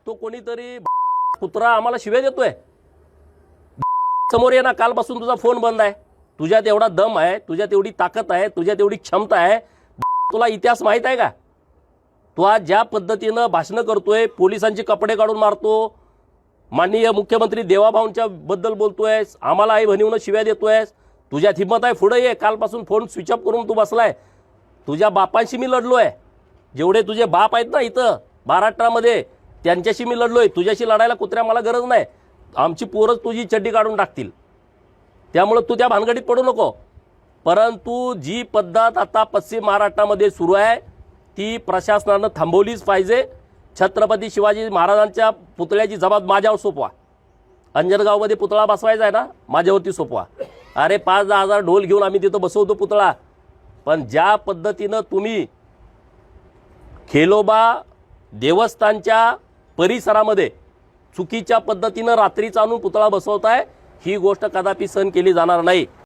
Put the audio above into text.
तो कोणीतरी कुत्रा आम्हाला शिव्या देतोय। समोर ये ना, कालपासून तुझा फोन बंद आहे। तुझ्यात एवढा दम आहे, तुझ्यात एवढी ताकद आहे, तुझ्यात एवढी क्षमता आहे, तुला इतिहास माहित आहे का? तू आज ज्या पद्धतीनं भाषण करतोय, पोलिसांचे कपडे काढून मारतो, माननीय मुख्यमंत्री देवाभाऊंच्या बद्दल बोलतोयस, आम्हाला आई बहिणीनं शिव्या देतोयस, तुझ्यात हिम्मत आहे पुढे ये। कालपासून फोन स्विच ऑफ करून तू बसलाय। तुझ्या बापांशी मी लढलोय, जेवढे तुझे बाप आहेत ना इथं महाराष्ट्रामध्ये त्यांच्याशी मी लढलोय। तुझ्याशी लढायला कुत्र्या मला गरज नाही, आमची पोरच तुझी चड्डी काढून टाकतील, त्यामुळे तू त्या भानगडीत पडू नको। परंतु जी पद्धत आता पश्चिम महाराष्ट्रामध्ये सुरू आहे ती प्रशासनानं थांबवलीच पाहिजे। छत्रपती शिवाजी महाराजांच्या पुतळ्याची जबाब माझ्यावर सोपवा। अंजनगावमध्ये पुतळा बसवायचा आहे ना, माझ्यावरती सोपवा। अरे 5-10 हजार ढोल घेऊन आम्ही तिथं बसवतो पुतळा, पण ज्या पद्धतीनं तुम्ही खेलोबा देवस्थानच्या परिसरामध्ये चुकीच्या पद्धतीनं रात्रीचा आणून पुतळा बसवताय, ही गोष्ट कदापि सहन केली जाणार नाही।